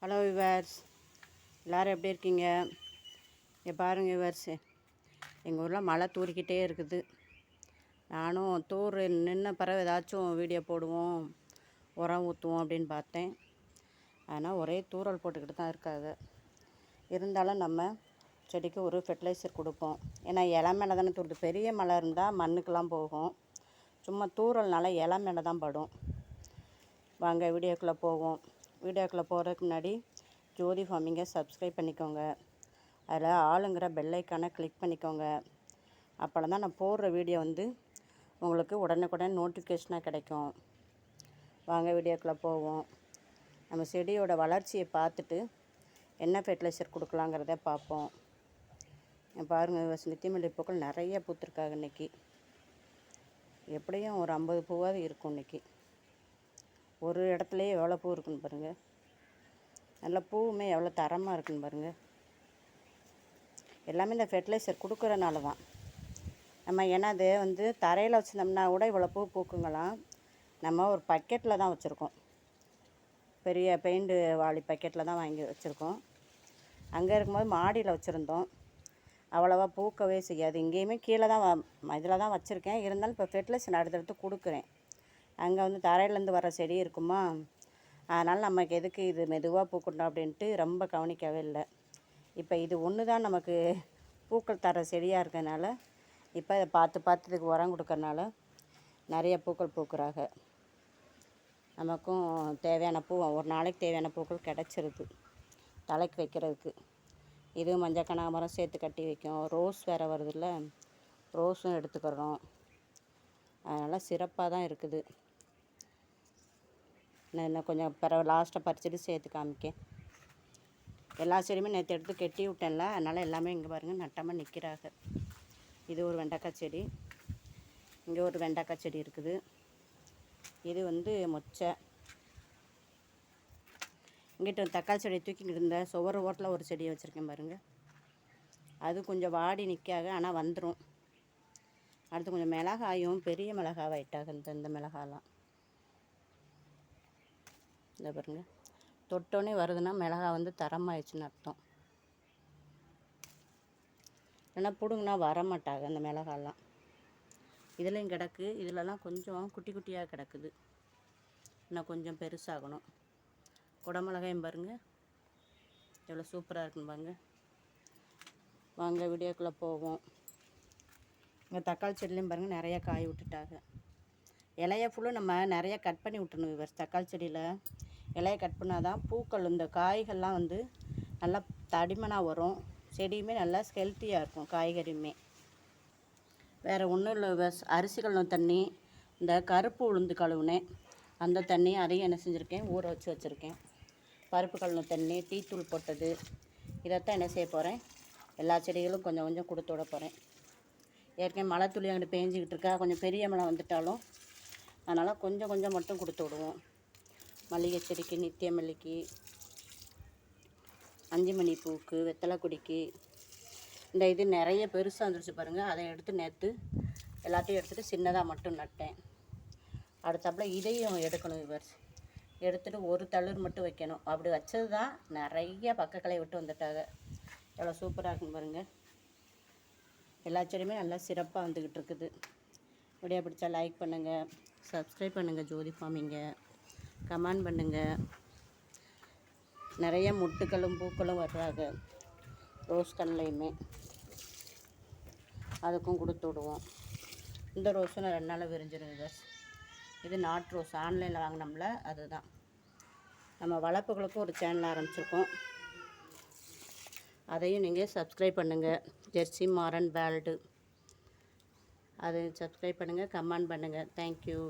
Hello viewers, எல்லோரும் எப்படி இருக்கீங்க? இங்கே பாருங்கள் விவர்ஸ், எங்கள் ஊரில் மழை தூறிக்கிட்டே இருக்குது. நானும் நின்ன பிறகு ஏதாச்சும் வீடியோ போடுவோம், உரம் ஊற்றுவோம் அப்படின்னு பார்த்தேன். ஆனால் ஒரே தூறல் போட்டுக்கிட்டு தான் இருக்காது. இருந்தாலும் நம்ம செடிக்கு ஒரு ஃபெர்டிலைசர் கொடுப்போம். ஏன்னா இலை மேலே தானே தூருது. பெரிய மழை இருந்தால் மண்ணுக்கெலாம் போகும், சும்மா தூறல்னால இலை மேலே தான் படும். வாங்க வீடியோக்குள்ளே போவோம். வீடியோக்குள்ளே போகிறதுக்கு முன்னாடி ஜோதி ஃபார்மிங்கை சப்ஸ்கிரைப் பண்ணிக்கோங்க. அதில் ஆளுங்கிற பெல் ஐக்கானை கிளிக் பண்ணிக்கோங்க. அப்போ தான் நான் போடுற வீடியோ உங்களுக்கு உடனுக்குடன் நோட்டிஃபிகேஷனாக கிடைக்கும். வாங்க வீடியோக்குள்ளே போவோம். நம்ம செடியோட வளர்ச்சியை பார்த்துட்டு என்ன ஃபெர்டிலைசர் கொடுக்கலாங்கிறத பார்ப்போம். பாருங்கள், நித்தியமல்லி பூக்கள் நிறைய பூத்துருக்காங்க இன்றைக்கி. எப்படியும் ஒரு 50 பூவாவது இருக்கும் இன்றைக்கி. ஒரு இடத்துலையே எவ்வளோ பூ இருக்குன்னு பாருங்கள். நல்ல பூவுமே எவ்வளோ தரமாக இருக்குன்னு பாருங்கள். எல்லாமே இந்த ஃபெர்டிலைசர் கொடுக்குறனால தான். நம்ம ஏன்னா அது தரையில் வச்சுருந்தோம்னா கூட இவ்வளோ பூ பூக்குங்களாம். நம்ம ஒரு பக்கெட்டில் தான் வச்சுருக்கோம். பெரிய பெயிண்டு வாளி பக்கெட்டில் தான் வாங்கி வச்சுருக்கோம். அங்கே இருக்கும்போது மாடியில் வச்சுருந்தோம், அவ்வளோவா பூக்கவே செய்யாது. இங்கேயுமே கீழே தான் இதில் தான் வச்சுருக்கேன். இருந்தாலும் இப்போ ஃபெர்டிலைசர் அடுத்தடுத்து கொடுக்குறேன். அங்கே தரையிலேருந்து வர செடி இருக்குமா, அதனால் நமக்கு எதுக்கு இது மெதுவாக பூக்கட்டும் அப்படின்ட்டு ரொம்ப கவனிக்கவே இல்லை. இப்போ இது ஒன்று தான் நமக்கு பூக்கள் தர செடியாக இருக்கிறதுனால இப்போ இதை பார்த்து இதுக்கு உரம் கொடுக்கறனால நிறைய பூக்கள் பூக்குறாங்க. நமக்கும் தேவையான பூ, ஒரு நாளைக்கு தேவையான பூக்கள் கிடச்சிருது தலைக்கு வைக்கிறதுக்கு. இதுவும் மஞ்சள் கனகாமரம் சேர்த்து கட்டி வைக்கும். ரோஸ் வேறு வருதுல்ல, ரோஸும் எடுத்துக்கிறோம். அதனால் சிறப்பாக தான் இருக்குது. நான் இன்னும் கொஞ்சம் லாஸ்ட்டாக பறிச்சுட்டு சேர்த்து காமிக்கேன். எல்லா செடியுமே நேற்று எடுத்து கெட்டி விட்டேன்ல, அதனால் எல்லாமே இங்கே பாருங்கள் நட்டமாக நிற்கிறாங்க. இது ஒரு வெண்டைக்காய் செடி, இங்கே ஒரு வெண்டைக்காய் செடி இருக்குது. இது மொச்சை. இங்கிட்ட தக்காளி செடியை தூக்கிக்கிட்டு இருந்த சுவர் ஓரத்தில் ஒரு செடியை வச்சுருக்கேன் பாருங்கள். அது கொஞ்சம் வாடி நிற்காக, ஆனால் வந்துடும். அடுத்து கொஞ்சம் மிளகாயும் பெரிய மிளகாவாயிட்டாக. இந்த மிளகாலாம் இந்த பாருங்கள், தொட்டோன்னே வருதுன்னா மிளகா தரமாயிடுச்சுன்னு அர்த்தம். இல்லைன்னா பிடுங்கினா வரமாட்டாங்க அந்த மிளகாலாம். இதுலேயும் கிடக்கு, இதிலலாம் கொஞ்சம் குட்டி குட்டியாக கிடக்குது. இன்னும் கொஞ்சம் பெருசாகணும். குடமிளகாயும் பாருங்கள் எவ்வளோ சூப்பராக இருக்குன்னு பாருங்கள். வாங்க வீடியோக்குள்ளே போவோம். இங்கே தக்காளி செடிலையும் பாருங்கள் நிறையா காய் விட்டுட்டாங்க. இலையை ஃபுல்லும் நம்ம நிறைய கட் பண்ணி விட்டுணும். இவர் தக்காளி செடியில் இலையை கட் பண்ணால் தான் பூக்கள், இந்த காய்கள்லாம் நல்லா தடிமனாக வரும். செடியுமே நல்லா ஹெல்த்தியாக இருக்கும். காய்கறியுமே வேறு ஒன்றும் இல்லை. அரிசி கழுவுன தண்ணி, இந்த கருப்பு உளுந்து கழுவுனேன் அந்த தண்ணி, அதையும் என்ன செஞ்சுருக்கேன், ஊற வச்சுருக்கேன். பருப்பு கழுவுன தண்ணி, டீத்தூள் போட்டது, இதைத்தான் என்ன செய்ய போகிறேன், எல்லா செடிகளும் கொஞ்சம் கொஞ்சம் கொடுத்து விட போகிறேன். ஏற்கனவே மழை துளி அங்கிட்டு பேஞ்சிக்கிட்டு இருக்கா. கொஞ்சம் பெரிய மழை வந்துட்டாலும் அதனால் கொஞ்சம் கொஞ்சம் மட்டும் கொடுத்து விடுவோம். மல்லிகை செடிக்கு, நித்திய மல்லிக்கு, அஞ்சு மணி பூக்கு, வெத்தலை கொடிக்கு. இந்த இது நிறைய பெருசாக வந்துருச்சு பாருங்கள். அதை எடுத்து நேற்று எல்லாத்தையும் எடுத்துகிட்டு சின்னதாக மட்டும் நட்டேன். அடுத்தாப்பில் இதையும் எடுக்கணும். எடுத்துகிட்டு ஒரு தளிர் மட்டும் வைக்கணும். அப்படி வச்சது தான் நிறைய பக்கக்களை விட்டு வந்துட்டாங்க. எவ்வளோ சூப்பராக இருக்குன்னு பாருங்கள். எல்லா செடியுமே நல்லா சிறப்பாக வந்துக்கிட்டு இருக்குது. வீடியோ பிடிச்சா லைக் பண்ணுங்கள், சப்ஸ்கிரைப் பண்ணுங்கள் ஜோதி ஃபார்மிங்கை, கமெண்ட் பண்ணுங்கள். நிறைய முட்டுக்களும் பூக்களும் வர்றாங்க. ரோஸ் கல்லையுமே அதுக்கும் கொடுத்து விடுவோம். இந்த ரோஸும் நான் 2 நாளில் விரிஞ்சிருங்க. இது நாட் ரோஸ், ஆன்லைனில் வாங்கினோம்ல அதுதான். நம்ம வளர்ப்புகளுக்கும் ஒரு சேனல் ஆரம்பிச்சிருக்கோம், அதையும் நீங்கள் சப்ஸ்கிரைப் பண்ணுங்கள். ஜெர்சி மாரன் வேர்ல்டு, அதை சப்ஸ்கிரைப் பண்ணுங்கள், கமெண்ட் பண்ணுங்கள். தேங்க்யூ.